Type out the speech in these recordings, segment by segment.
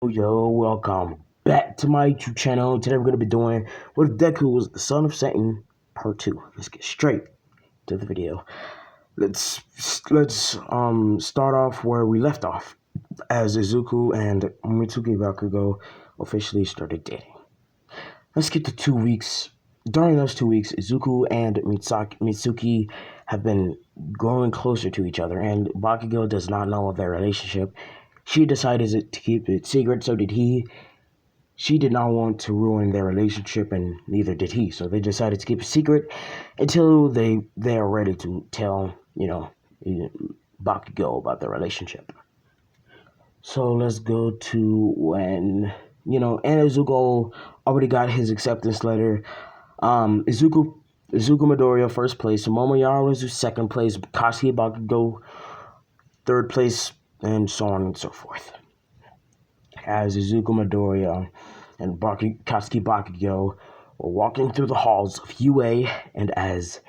Yo, welcome back to my YouTube channel. Today we're going to be doing what if Deku was the son of Satan, part 2. Let's get straight to the video. Let's start off where we left off, as Izuku and Mitsuki Bakugo officially started dating. Let's get to 2 weeks. During those 2 weeks, Izuku and Mitsuki have been growing closer to each other, and Bakugo does not know of their relationship. She decided to keep it secret, so did he. She did not want to ruin their relationship, and neither did he. So they decided to keep it secret until they are ready to tell, Bakugo about their relationship. So let's go to when, and Izuku already got his acceptance letter. Izuku Midoriya first place, Momoyasu second place, Katsuki Bakugo third place, and so on and so forth. As Izuku Midoriya and Katsuki Bakugo were walking through the halls of UA, and as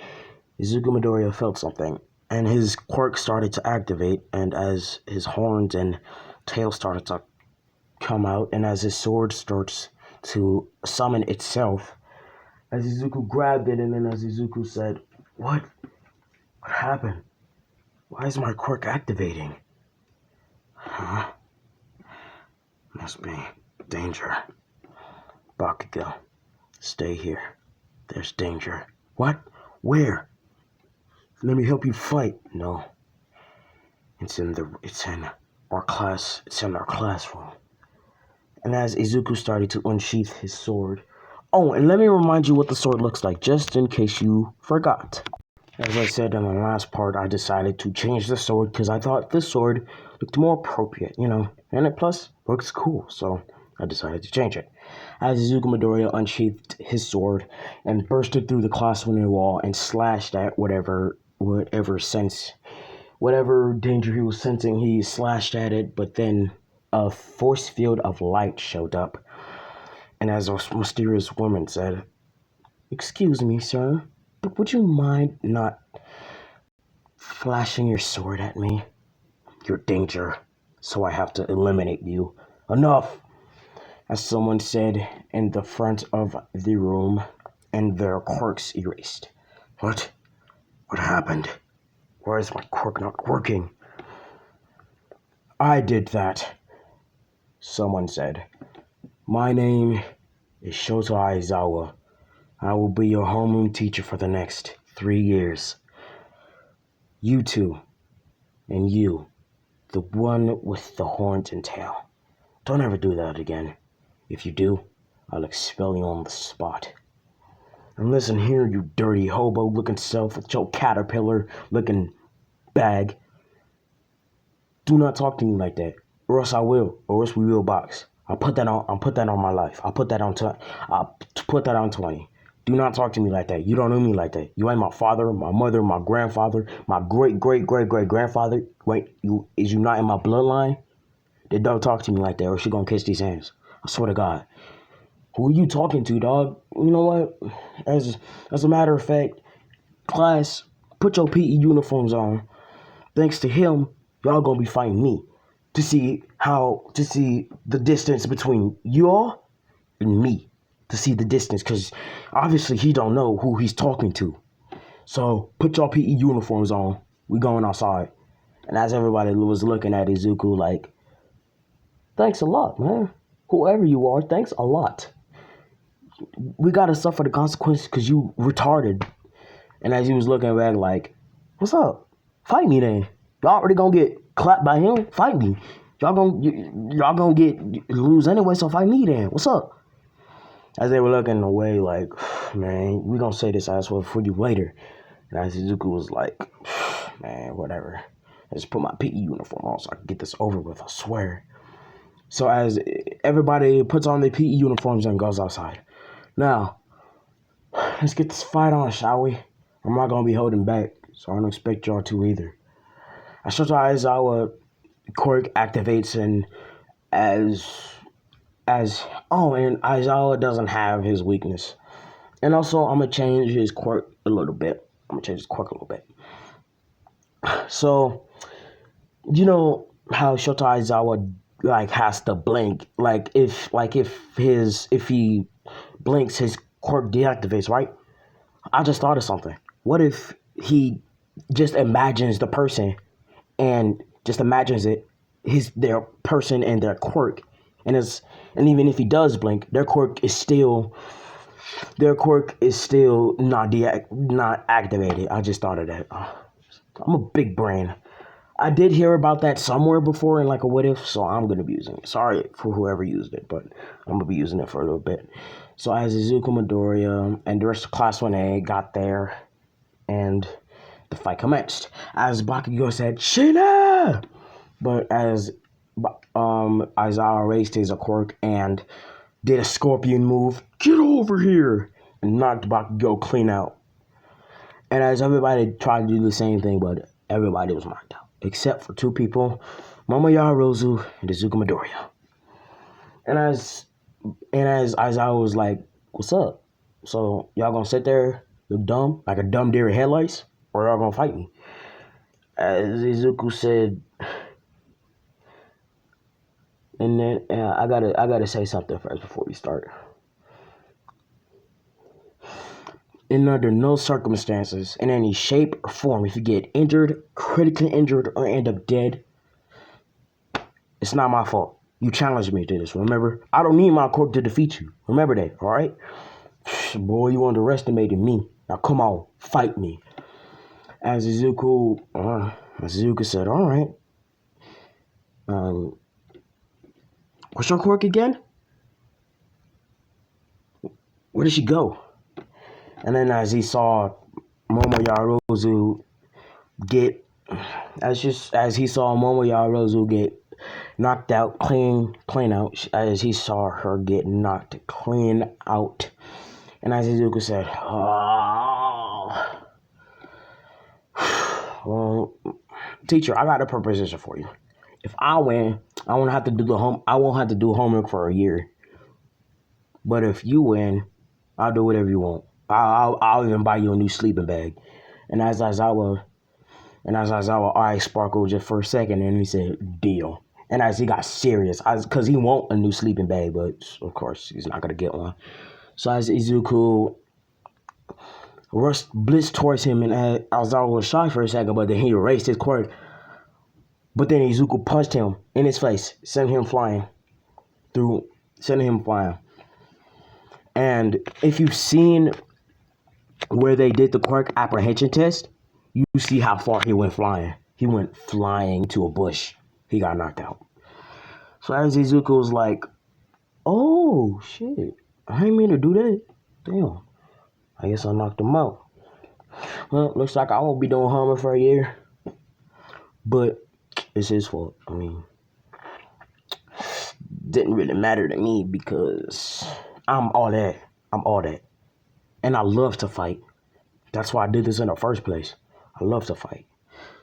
Izuku Midoriya felt something, and his quirk started to activate, and as his horns and tail started to come out, and as his sword starts to summon itself, as Izuku grabbed it, and then as Izuku said, What happened? Why is my quirk activating? Huh? Must be danger. Bakugo, stay here. There's danger. What? Where? Let me help you fight. No. It's in our classroom. And as Izuku started to unsheath his sword. Oh, and let me remind you what the sword looks like, just in case you forgot. As I said in the last part, I decided to change the sword because I thought this sword looked more appropriate, and it plus looks cool, so I decided to change it. As Izuku Midoriya unsheathed his sword and bursted through the classroom wall and slashed at whatever danger he was sensing, he slashed at it, but then a force field of light showed up. And as a mysterious woman said, "Excuse me, sir, but would you mind not flashing your sword at me? You're danger, so I have to eliminate you. Enough!" As someone said in the front of the room, and their quirks erased. What? What happened? Why is my quirk not working? I did that, someone said. My name is Shota Aizawa. I will be your homeroom teacher for the next 3 years. You two, and you, the one with the horns and tail. Don't ever do that again. If you do, I'll expel you on the spot. And listen here, you dirty hobo-looking self with your caterpillar-looking bag. Do not talk to me like that, or else we will box. I'll put that on my life. I'll put that on 20. Do not talk to me like that. You don't know me like that. You ain't my father, my mother, my grandfather, my great-great-great-great-grandfather. Wait, is you not in my bloodline? Then don't talk to me like that, or she gonna kiss these hands. I swear to God. Who are you talking to, dog? You know what? As a matter of fact, class, put your PE uniforms on. Thanks to him, y'all gonna be fighting me to see the distance between y'all and me. To see the distance, because obviously he don't know who he's talking to. So put your PE uniforms on. We going outside. And as everybody was looking at Izuku like, thanks a lot, man. Whoever you are, thanks a lot. We gotta suffer the consequences because you retarded. And as he was looking back like, what's up? Fight me then. Y'all already gonna get clapped by him? Fight me. Y'all gonna lose anyway, so fight me then. What's up? As they were looking away like, man, we gonna say this asshole for you later. And as Izuku was like, man, whatever. I just put my PE uniform on so I can get this over with, I swear. So as everybody puts on their PE uniforms and goes outside. Now, let's get this fight on, shall we? I'm not gonna be holding back, so I don't expect y'all to either. Shota Aizawa quirk activates, and and Aizawa doesn't have his weakness. And also, I'm gonna change his quirk a little bit. So, you know how Shota Aizawa like has to blink. If he blinks, his quirk deactivates, right? I just thought of something. What if he just imagines the person and just imagines their person and their quirk, and even if he does blink, their quirk is still not activated. I just thought of that. I'm a big brain. I did hear about that somewhere before in like a what if, so I'm gonna be using it. Sorry for whoever used it, but I'm gonna be using it for a little bit. So as Izuku Midoriya and the rest of Class 1A got there, and the fight commenced. As Bakugo said, Shina! But as Aizawa raised his quirk and did a scorpion move, get over here, and knocked Bakugo clean out. And as everybody tried to do the same thing, but everybody was knocked out. Except for two people, Momoya Rozu and Izuku Midoriya. And as Aizawa was like, what's up? So y'all gonna sit there, look dumb, like a dumb deer in headlights? Or y'all gonna fight me? As Izuku said, and then I gotta say something first before we start. And under no circumstances, in any shape or form, if you get injured, critically injured, or end up dead, it's not my fault. You challenged me to this, remember? I don't need my quirk to defeat you. Remember that, alright? Boy, you underestimated me. Now come on, fight me. As Izuku said, alright. What's your quirk again? Where did she go? And then as he saw Momoya Rozu get knocked out, clean out, as he saw her get knocked clean out. And as Izuku said, oh. Well, teacher, I got a proposition for you. If I win, I won't have to do homework for a year. But if you win, I'll do whatever you want. I'll even buy you a new sleeping bag. And as Aizawa eyes sparkled just for a second, and he said, deal. And as he got serious, because he want a new sleeping bag, but of course he's not gonna get one. So as Izuku blitzed towards him, and Aizawa was shy for a second, but then he erased his quirk. But then Izuku punched him in his face, sending him flying. And if you've seen where they did the quirk apprehension test, you see how far he went flying. He went flying to a bush. He got knocked out. So as Izuku was like, oh, shit. I didn't mean to do that. Damn. I guess I knocked him out. Well, looks like I won't be doing homework for a year. But it's his fault. I mean, didn't really matter to me because I'm all that. And I love to fight. That's why I did this in the first place. I love to fight.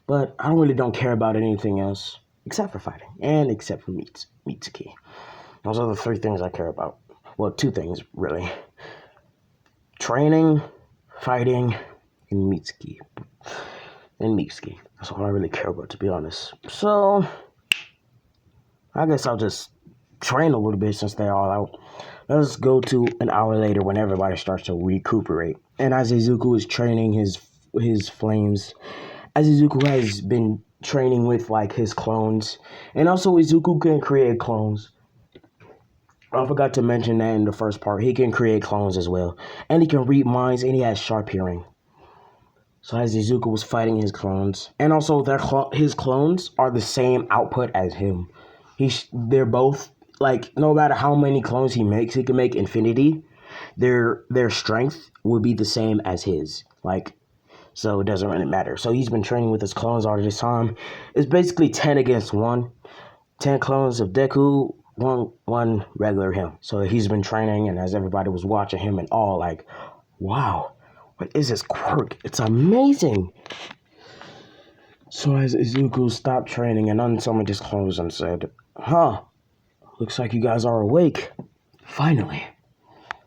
But I don't care about anything else except for fighting and except for Mitsuki. Those are the three things I care about. Well, two things, really. Training, fighting, and Mitsuki. That's all I really care about, to be honest. So, I guess I'll just train a little bit since they're all out. Let's go to an hour later when everybody starts to recuperate. And as Izuku is training his flames, as Izuku has been training with like his clones, and also Izuku can create clones. I forgot to mention that in the first part. He can create clones as well, and he can read minds, and he has sharp hearing. So as Izuku was fighting his clones, and also his clones are the same output as him. They're both like, no matter how many clones he makes, he can make infinity. Their strength will be the same as his. Like, so it doesn't really matter. So he's been training with his clones all this time. It's basically 10 against 1. 10 clones of Deku, one regular him. So he's been training, and as everybody was watching him and all like, wow, what is this quirk? It's amazing. So as Izuku stopped training and unsummoned his clones and said, huh, looks like you guys are awake. Finally.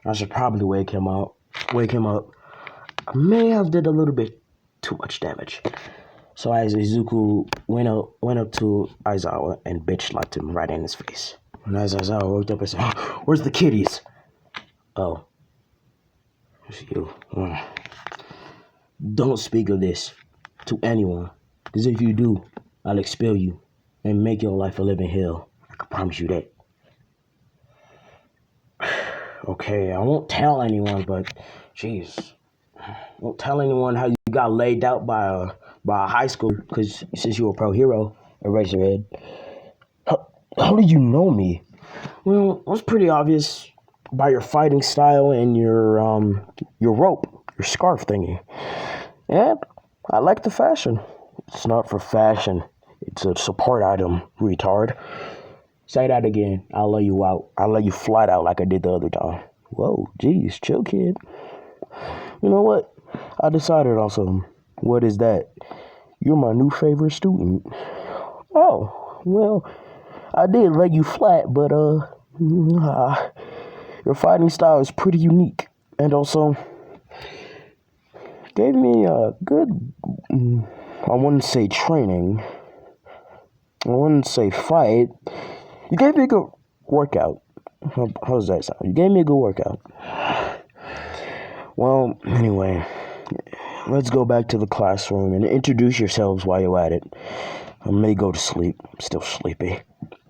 I should probably wake him up. I may have did a little bit too much damage. So as Izuku went up to Aizawa and bitch slapped him right in his face. And as Aizawa woke up and said, "Where's the kitties?" "Oh, it's you. Don't speak of this to anyone, because if you do, I'll expel you and make your life a living hell. I can promise you that." "Okay, I won't tell anyone, but jeez, won't tell anyone how you got laid out by a high school because since you were a pro hero." Eraserhead. How did you know me?" "Well, it was pretty obvious by your fighting style and your rope, your scarf thingy. And I like the fashion." "It's not for fashion. It's a support item, retard." "Say that again. I'll lay you out. I'll lay you flat out like I did the other time." "Whoa, geez, chill, kid." "You know what? I decided on something." "What is that?" "You're my new favorite student." "Oh, well, I did lay you flat, but your fighting style is pretty unique, and also gave me a good, I wouldn't say training, I wouldn't say fight. You gave me a good workout." How does that sound? "You gave me a good workout." "Well, anyway, let's go back to the classroom and introduce yourselves while you're at it. I may go to sleep. I'm still sleepy."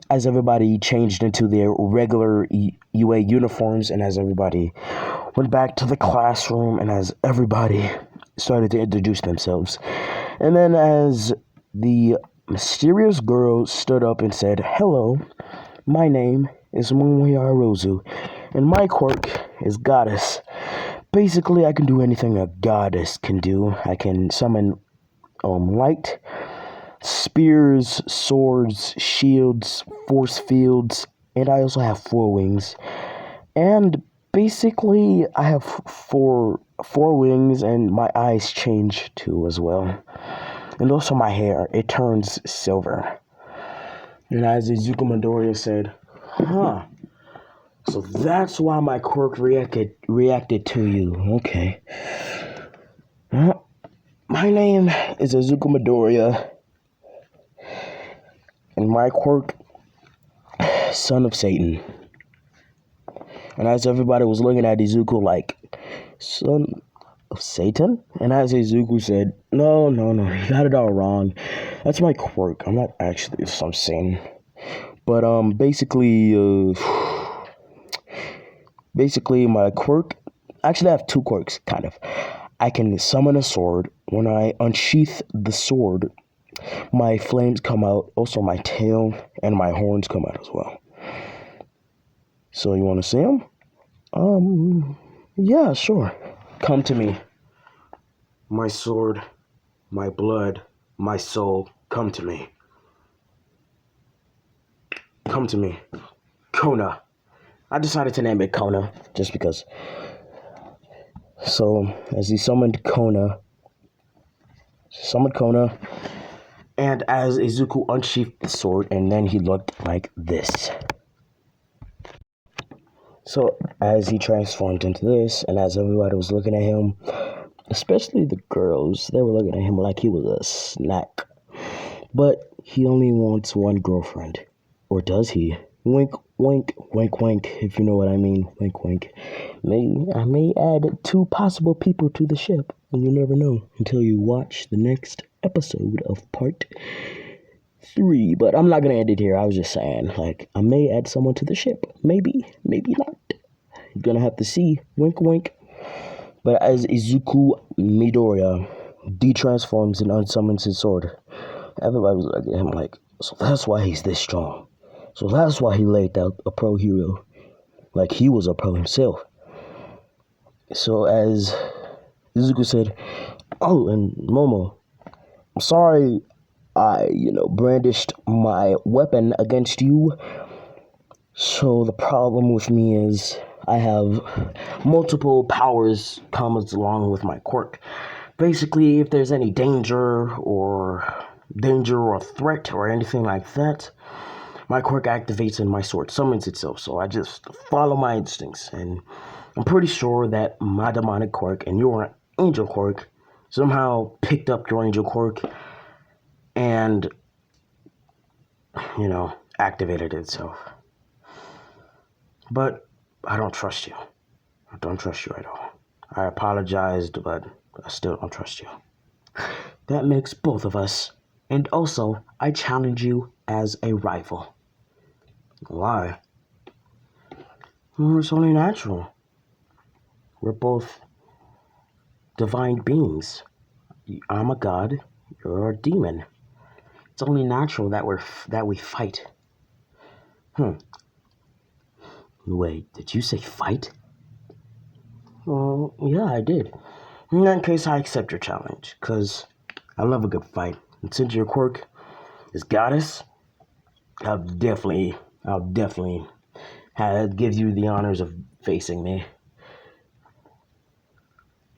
As everybody changed into their regular UA uniforms, and as everybody went back to the classroom, and as everybody started to introduce themselves, and then as the mysterious girl stood up and said, "Hello, my name is Momoya Arozu, and my quirk is Goddess. Basically, I can do anything a goddess can do. I can summon light, spears, swords, shields, force fields, and I also have 4 wings. And basically, I have four wings, and my eyes change too as well. And also my hair, it turns silver." And as Izuku Midoriya said, "Huh. So that's why my quirk reacted to you. Okay. My name is Izuku Midoriya, and my quirk, Son of Satan." And as everybody was looking at Izuku like, "Son of Satan?" And as Izuku said, No, you got it all wrong. That's my quirk. I'm not actually some Satan. But basically my quirk, actually I have 2 quirks, kind of. I can summon a sword. When I unsheath the sword, my flames come out, also my tail and my horns come out as well. So you want to see them? Yeah, sure. Come to me. My sword, my blood, my soul, come to me. Come to me. Kona. I decided to name it Kona, just because. So, as he summoned Kona, and as Izuku unsheathed the sword, and then he looked like this. So, as he transformed into this, and as everybody was looking at him, especially the girls, they were looking at him like he was a snack. But he only wants one girlfriend. Or does he? Wink, wink, wink, wink, if you know what I mean. Wink, wink. I may add 2 possible people to the ship, and you never know until you watch the next episode of part 3. But I'm not going to end it here. I was just saying, like, I may add someone to the ship. Maybe, maybe not. You're going to have to see. Wink, wink. But as Izuku Midoriya detransforms and unsummons his sword, everybody was looking at him like, so that's why he's this strong. So that's why he laid out a pro hero. Like he was a pro himself. So as Izuku said, "Oh, and Momo, I'm sorry I, brandished my weapon against you. So the problem with me is I have multiple powers comes along with my quirk. Basically, if there's any danger or threat or anything like that, my quirk activates and my sword summons itself. So I just follow my instincts. And I'm pretty sure that my demonic quirk and your angel quirk somehow picked up your angel quirk and, activated itself. But I don't trust you. I don't trust you at all. I apologized, but I still don't trust you. That makes both of us. And also, I challenge you as a rival. Why? Well, it's only natural. We're both divine beings. I'm a god, you're a demon. It's only natural that we fight. Wait, did you say fight? Well, yeah, I did. In that case, I accept your challenge, because I love a good fight. And since your quirk is goddess, I'll definitely give you the honors of facing me.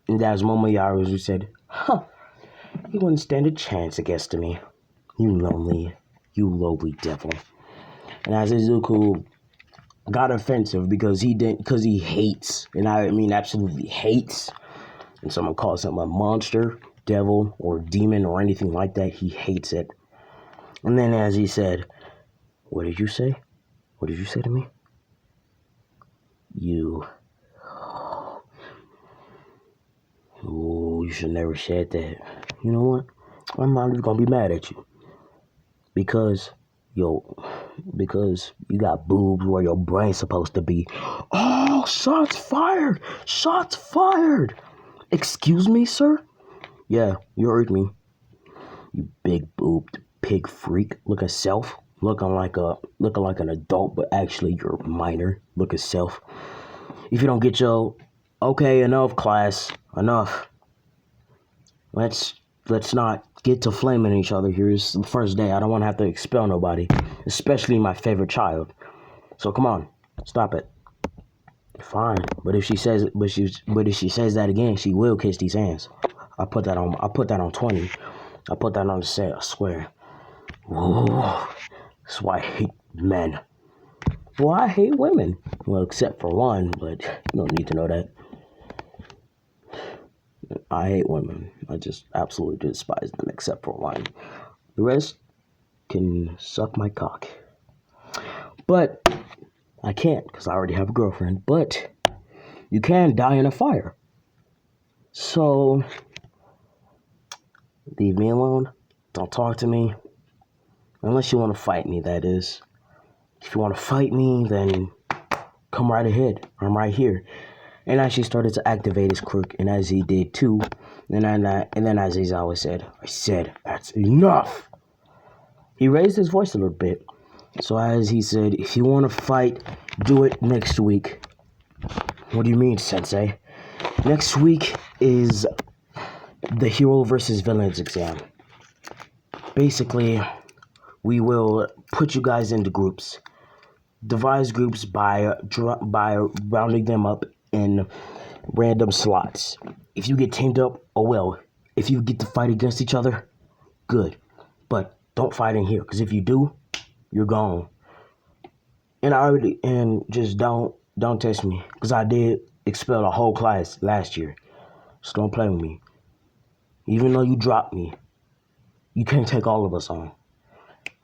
And that was Momoyaru who said, you wouldn't stand a chance against me. You lowly devil. And as Izuku got offensive because he hates, and I mean absolutely hates, and someone calls him a monster, devil, or demon, or anything like that, he hates it. And then as he said, what did you say? What did you say to me? You should never said that. You know what? I'm not even gonna be mad at you. Because you got boobs where your brain's supposed to be. Oh, shots fired! Shots fired! Excuse me, sir? Yeah, you heard me. You big boobed pig freak. Looking like an adult, but actually you're a minor. Looking self. If you don't get your okay, enough, class. Enough. Let's not get to flaming each other here. It's the first day. I don't want to have to expel nobody, especially my favorite child. So come on, stop it. Fine, but if she says that again, she will kiss these hands. I put that on 20. I put that on the set. I swear. Whoa. That's why I hate men. Well, I hate women. Well, except for one, but you don't need to know that. I hate women. I just absolutely despise them, except for one. The rest can suck my cock. But I can't, because I already have a girlfriend. But you can die in a fire. So, leave me alone. Don't talk to me. Unless you want to fight me, that is. If you want to fight me, then come right ahead. I'm right here. And as she started to activate his quirk, and as he did too, and then as Aizawa said, I said, that's enough. He raised his voice a little bit. So as he said, if you want to fight, do it next week. What do you mean, Sensei? Next week is the hero versus villains exam. Basically, we will put you guys into groups. Devise groups by rounding them up in random slots. If you get teamed up, oh well. If you get to fight against each other, good. But don't fight in here, because if you do, you're gone. And just don't test me, because I did expel a whole class last year. So don't play with me. Even though you dropped me, you can't take all of us on.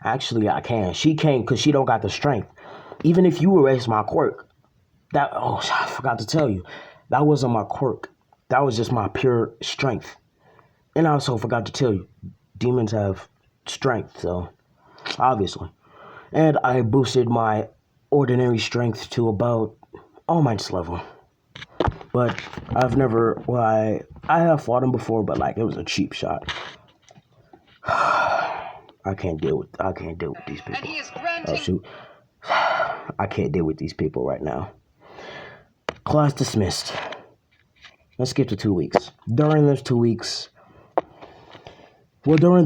Actually, I can. She can't, because she don't got the strength. Even if you erase my quirk, I forgot to tell you, that wasn't my quirk. That was just my pure strength. And I also forgot to tell you, demons have strength, so obviously. And I boosted my ordinary strength to about All Might's level. But I have fought him before, but it was a cheap shot. I can't deal with these people. Oh shoot. I can't deal with these people right now. Class dismissed. Let's skip to 2 weeks. During these 2 weeks, Izuku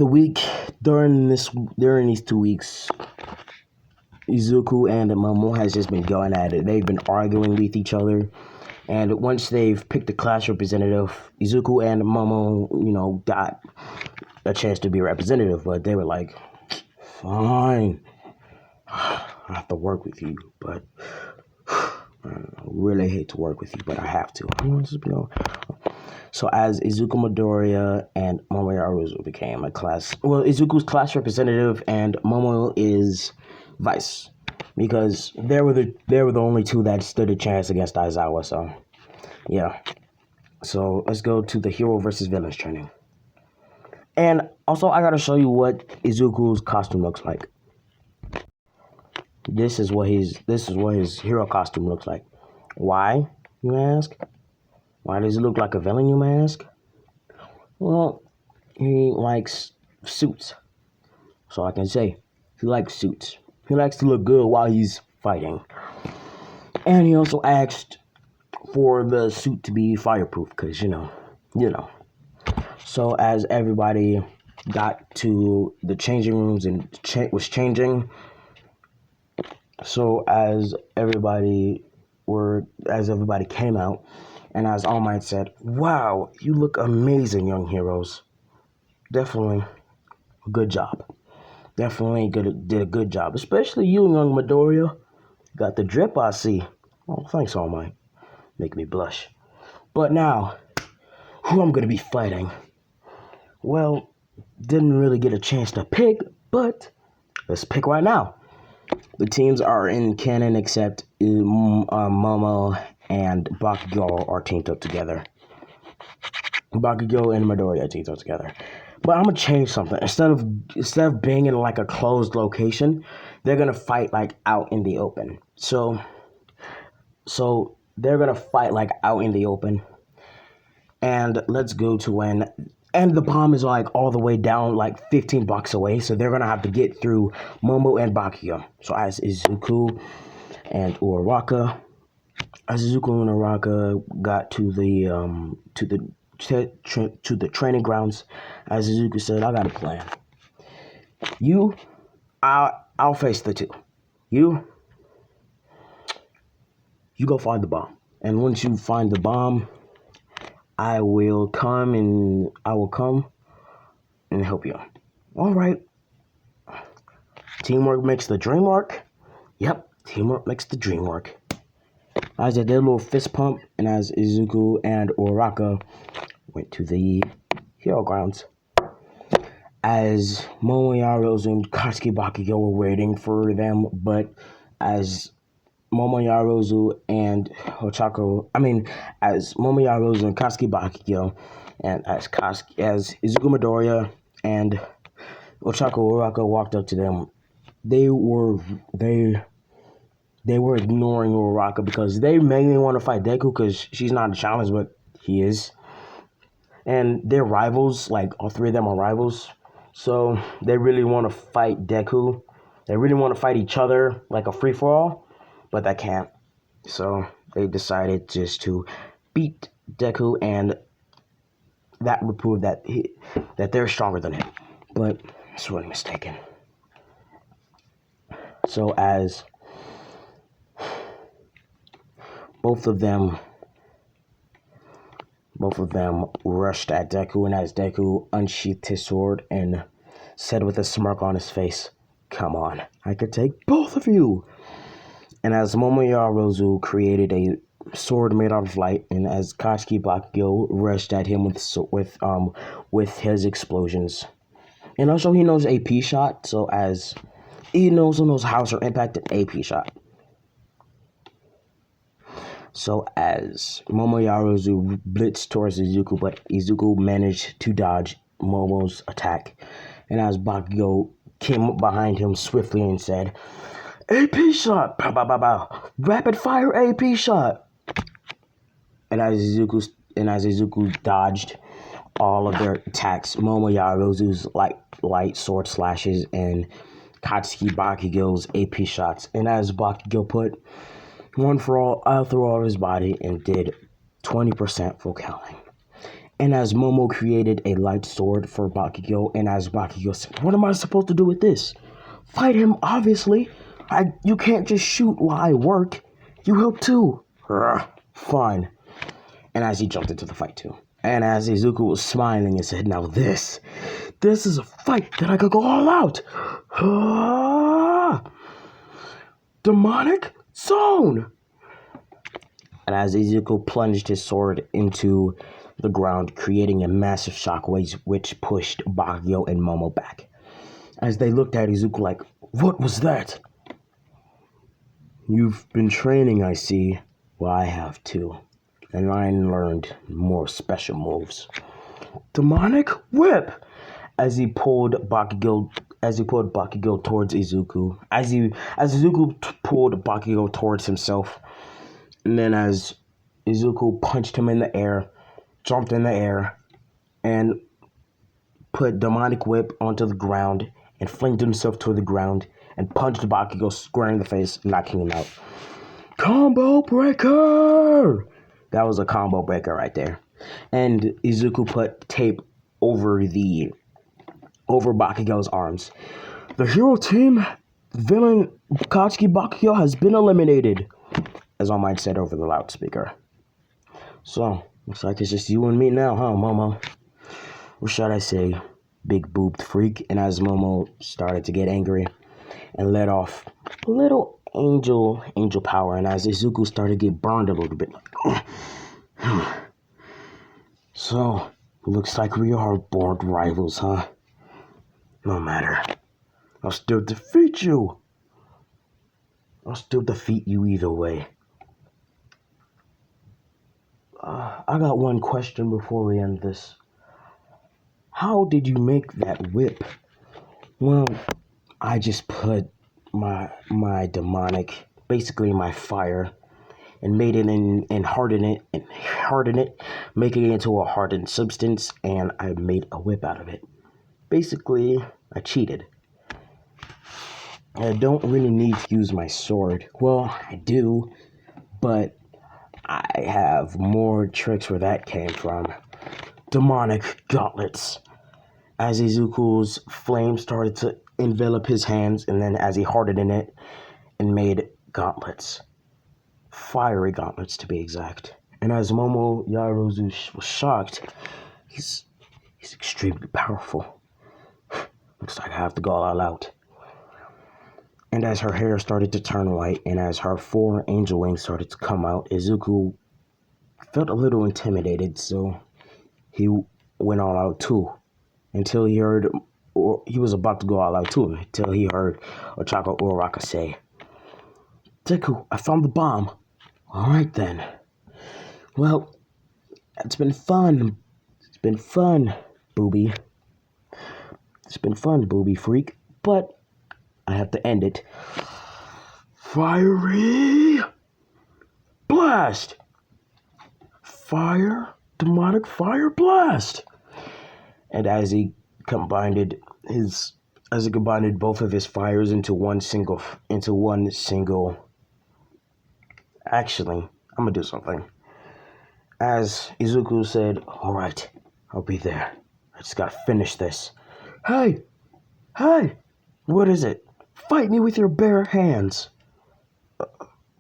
and Momo has just been going at it. They've been arguing with each other. And once they've picked the class representative, Izuku and Momo, got a chance to be a representative. But they were like, fine. I have to work with you, but I really hate to work with you, but I have to. So as Izuku Midoriya and Momo Yaruzu became a class, well, Izuku's class representative and Momo is vice, because they were the only two that stood a chance against Aizawa. So yeah. So let's go to the hero versus villains training. And also, I gotta show you what Izuku's costume looks like. This is what his hero costume looks like. Why, you may ask? Why does it look like a villain, you may ask? Well, he likes suits. So I can say he likes suits. He likes to look good while he's fighting. And he also asked for the suit to be fireproof, because you know. So as everybody got to the changing rooms and was changing, so as everybody came out, and as All Might said, "Wow, you look amazing, young heroes. Definitely a good job. Did a good job, especially you, young Midoriya. Got the drip, I see. Oh, thanks, All Might. Make me blush. But now, who I'm gonna be fighting? Well, didn't really get a chance to pick, but let's pick right now. The teams are in canon except Momo and Bakugo are teamed up together. Bakugo and Midoriya are teamed up together. But I'm gonna change something. Instead of being in like a closed location, they're gonna fight like out in the open. So they're gonna fight like out in the open. And let's go to when. And the bomb is like all the way down like 15 blocks away, so they're gonna have to get through Momo and Bakugo. So as Izuku and Uraraka got to the training grounds, as Izuku said, "I got a plan. I'll face the two. You go find the bomb, and once you find the bomb, I will come and help you." All right. Teamwork makes the dream work. Yep, teamwork makes the dream work. As they did a little fist pump, and as Izuku and Uraraka went to the hero grounds, as Momoyaru and Katsuki Bakugo were waiting for them, but as Momoyaru and Katsuki Bakugo, and as Izuku Midoriya and Ochako Uraraka walked up to them, they were ignoring Uraraka because they mainly want to fight Deku because she's not a challenge, but he is. And they're rivals, like all three of them are rivals. So they really want to fight Deku. They really want to fight each other like a free-for-all, but they can't. So they decided just to beat Deku, and that would prove that they're stronger than him. But it's really mistaken. So as both of them rushed at Deku, and as Deku unsheathed his sword and said with a smirk on his face, "Come on, I could take both of you." And as Momoyaru created a sword made out of light, and as Katsuki Bakugo rushed at him with his explosions. And also he knows AP shot, so as he also knows house or impact and AP shot. So as Momoyaru blitzed towards Izuku, but Izuku managed to dodge Momo's attack. And as Bakugo came up behind him swiftly and said, "AP shot! Pow, pow, pow, pow. Rapid fire AP shot!" And as Izuku dodged all of their attacks, Momoyaru's light sword slashes and Katsuki Bakugo's AP shots. And as Bakugo put one for all through all of his body and did 20% full counting. And as Momo created a light sword for Bakugo, and as Bakugo said, "What am I supposed to do with this?" "Fight him, obviously. You can't just shoot while I work. You help too." "Fine." And as he jumped into the fight too. And as Izuku was smiling and said, "Now this is a fight that I could go all out." Demonic Zone! And as Izuku plunged his sword into the ground, creating a massive shockwave which pushed Bakugo and Momo back. As they looked at Izuku like, "What was that?" "You've been training, I see." "Well, I have too. And I learned more special moves." "Demonic Whip!" As he pulled Bakugo towards Izuku. As Izuku pulled Bakugo towards himself. And then as Izuku punched him in the air, jumped in the air, and put Demonic Whip onto the ground and flinged himself to the ground and punched Bakugo square in the face, knocking him out. Combo breaker! That was a combo breaker right there. And Izuku put tape over Bakugo's arms. "The hero team villain Katsuki Bakugo has been eliminated," as All Might said over the loudspeaker. "So, looks like it's just you and me now, huh, Momo?" Or should I say, big boobed freak. And as Momo started to get angry and let off a little angel power, and as Izuku started to get burned a little bit, like, "So, looks like we are born rivals, huh? No matter. I'll still defeat you. I'll still defeat you either way." I got one question before we end this. How did you make that whip? Well, I just put my demonic, basically my fire, and made it and hardened it, making it into a hardened substance, and I made a whip out of it. Basically, I cheated. I don't really need to use my sword. Well, I do, but I have more tricks where that came from. Demonic gauntlets. As Izuku's flame started to envelop his hands, and then as he hardened it and made gauntlets. Fiery gauntlets, to be exact. And as Momo Yaoyorozu was shocked, he's extremely powerful. Looks like I have to go all out. And as her hair started to turn white, and as her 4 angel wings started to come out, Izuku felt a little intimidated, so he went all out too. Until he heard, or he was about to go all out too, until he heard Ochako Uraraka say, "Deku, I found the bomb." "All right then. Well, it's been fun. It's been fun, booby. It's been fun, booby freak. But I have to end it. Fiery blast! Fire, demonic fire blast!" And as he combined both of his fires into one single. Actually, I'm gonna do something. As Izuku said, "All right, I'll be there. I just gotta finish this." Hey, what is it? "Fight me with your bare hands."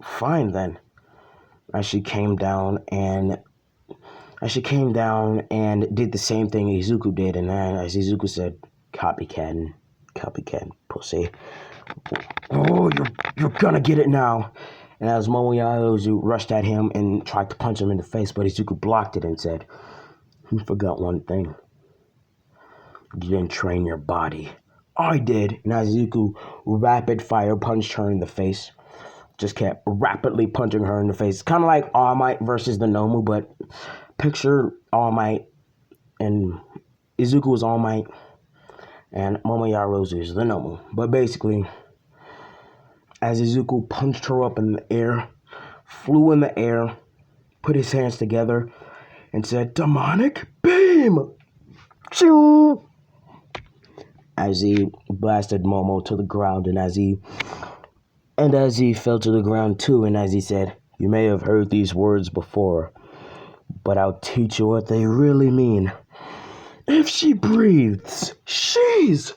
Fine then. As she came down and did the same thing Izuku did, and then as Izuku said, copycat, pussy. "Oh, you're gonna get it now." And as Momo Yaoyorozu rushed at him and tried to punch him in the face, but Izuku blocked it and said, "You forgot one thing. You didn't train your body." "I did." And as Izuku rapid fire punched her in the face, just kept rapidly punching her in the face. Kind of like All Might versus the Nomu, but picture All Might and Izuku was All Might and Momo Yaoyorozu is the Nomu. But basically, as Izuku punched her up in the air, flew in the air, put his hands together, and said, "Demonic beam!" Choo! As he blasted Momo to the ground, and as he fell to the ground too, and as he said, "You may have heard these words before, but I'll teach you what they really mean. If she breathes, she's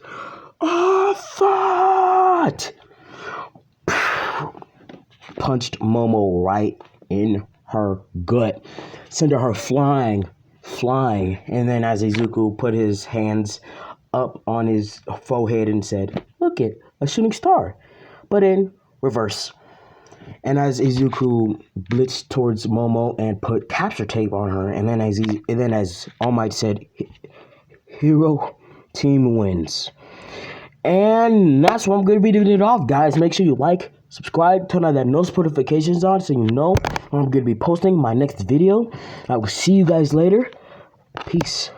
a thought." Punched Momo right in her gut, sending her flying. And then as Izuku put his hands up on his forehead and said, "Look it, a shooting star," but in reverse. And as Izuku blitzed towards Momo and put capture tape on her, and then as All Might said, hero team wins. And that's what I'm going to be doing it off, guys. Make sure you like, subscribe, turn on that notifications on so you know when I'm going to be posting my next video. I will see you guys later. Peace.